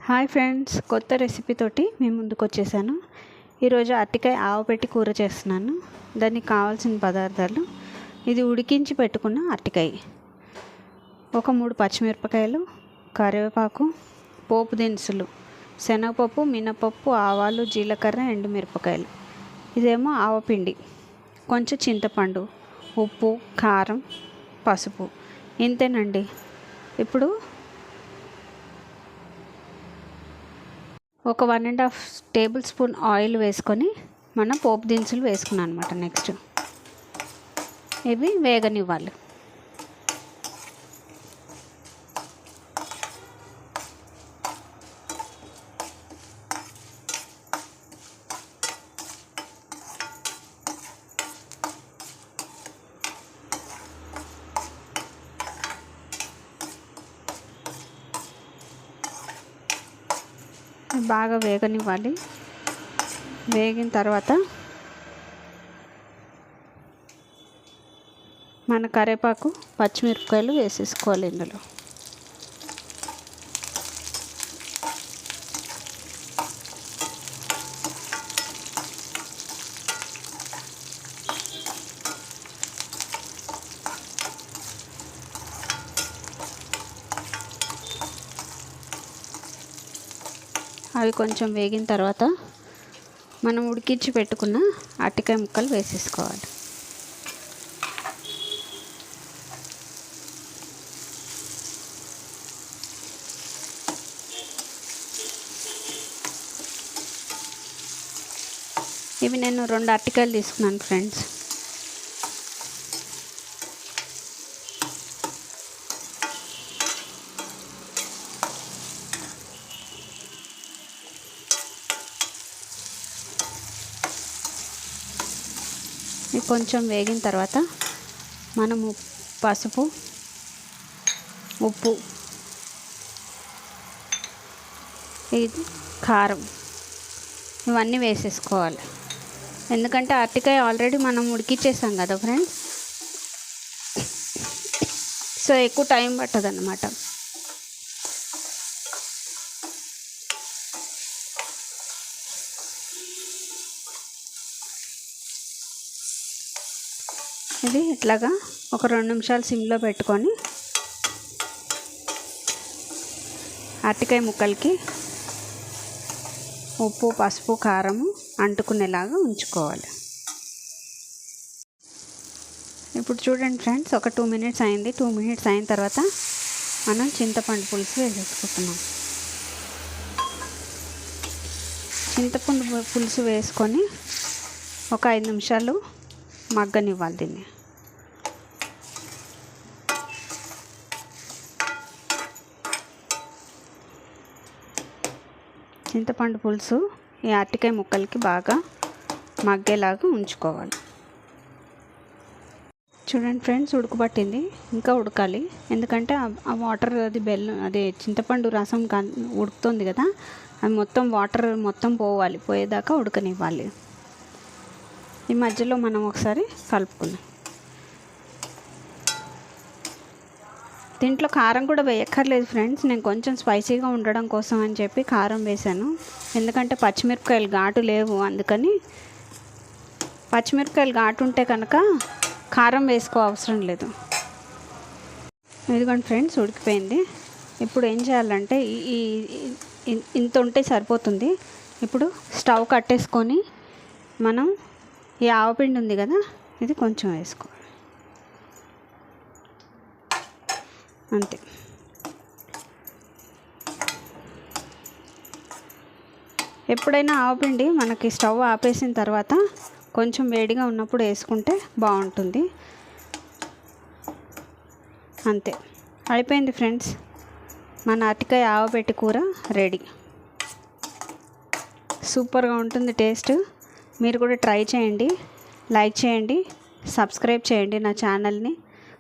Hi friends, కొత్త recipe తోటి మీ ముందుకు వచ్చేసాను. ఈరోజు అరటికాయ ఆవపెట్టి కూర చేస్తున్నాను. దానికి కావాల్సిన పదార్థాలు: ఇది ఉడికించి పెట్టుకున్న అరటికాయ, ఒక 3 పచ్చిమిరపకాయలు, కరివేపాకు, పోపు దినుసులు, శనగపప్పు, మినపప్పు, ఆవాలు, జీలకర్ర, ఎండుమిరపకాయలు. ఇదేమో ఆవపిండి, కొంచెం చింతపండు, ఉప్పు, కారం, పసుపు. ఇంతేనండి. ఇప్పుడు ఒక 1.5 టేబుల్ స్పూన్ ఆయిల్ వేసుకొని మనం పోపు దినుసులు వేసుకున్నాం అనమాట. నెక్స్ట్ ఇవి వేగనివ్వాలి. బాగా వేగనివ్వాలి. వేగిన తర్వాత మన కరివేపాకు, పచ్చిమిరపకాయలు వేసేసుకోవాలి. ఇందులో అవి కొంచెం వేగిన తర్వాత మనం ఉడికించి పెట్టుకున్న అరటికాయ ముక్కలు వేసేసుకోవాలి. ఇవి నేను 2 అరటికాయలు తీసుకున్నాను ఫ్రెండ్స్. కొంచెం వేగిన తర్వాత మనము పసుపు, ఉప్పు, కారం ఇవన్నీ వేసేసుకోవాలి. ఎందుకంటే అరటికాయ ఆల్రెడీ మనం ఉడికిచ్చేసాం కదా ఫ్రెండ్స్, సో ఎక్కువ టైం పట్టదు అన్నమాట. ఇది ఇట్లాగా ఒక 2 నిమిషాలు సిమ్లో పెట్టుకొని అరటికాయ ముక్కలకి ఉప్పు, పసుపు, కారము అంటుకునేలాగా ఉంచుకోవాలి. ఇప్పుడు చూడండి ఫ్రెండ్స్, ఒక 2 మినిట్స్ అయింది. 2 మినిట్స్ అయిన తర్వాత మనం చింతపండు పులుసు వేసేసుకుంటున్నాం. చింతపండు పులుసు వేసుకొని ఒక 5 నిమిషాలు మగ్గనివ్వాలి దీన్ని. చింతపండు పులుసు ఈ అరటికాయ ముక్కలకి బాగా మగ్గేలాగా ఉంచుకోవాలి. చూడండి ఫ్రెండ్స్, ఉడకబట్టింది. ఇంకా ఉడకాలి, ఎందుకంటే ఆ వాటర్, అది బెల్లం, అదే చింతపండు రసం ఉడుకుతుంది కదా, అది మొత్తం వాటర్ మొత్తం పోవాలి. పోయేదాకా ఉడకనివ్వాలి. ఈ మధ్యలో మనం ఒకసారి కలుపుకుందాం. దీంట్లో కారం కూడా వేయక్కర్లేదు ఫ్రెండ్స్. నేను కొంచెం స్పైసీగా ఉండడం కోసం అని చెప్పి కారం వేసాను. ఎందుకంటే పచ్చిమిరపకాయలు ఘాటు లేవు, అందుకని. పచ్చిమిరపకాయలు ఘాటు ఉంటే కనుక కారం వేసుకో అవసరం లేదు. ఇదిగోండి ఫ్రెండ్స్, ఉడికిపోయింది. ఇప్పుడు ఏం చేయాలంటే ఇంత ఉంటే సరిపోతుంది. ఇప్పుడు స్టవ్ కట్టేసుకొని మనం ఈ ఆవపిండి ఉంది కదా, ఇది కొంచెం వేసుకోవాలి. అంతే. ఎప్పుడైనా ఆవపిండి మనకి స్టవ్ ఆపేసిన తర్వాత కొంచెం వేడిగా ఉన్నప్పుడు వేసుకుంటే బాగుంటుంది. అంతే, అయిపోయింది ఫ్రెండ్స్. మన అరటికాయ ఆవపెట్టి కూర రెడీ. సూపర్గా ఉంటుంది టేస్ట్. మీరు కూడా ట్రై చేయండి, లైక్ చేయండి, సబ్స్క్రైబ్ చేయండి నా ఛానల్ని.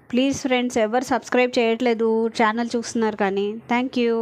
ప్లీజ్ ఫ్రెండ్స్, ఎవరు సబ్స్క్రైబ్ చేయట్లేదు, ఛానల్ చూస్తున్నారు కానీ. Thank you.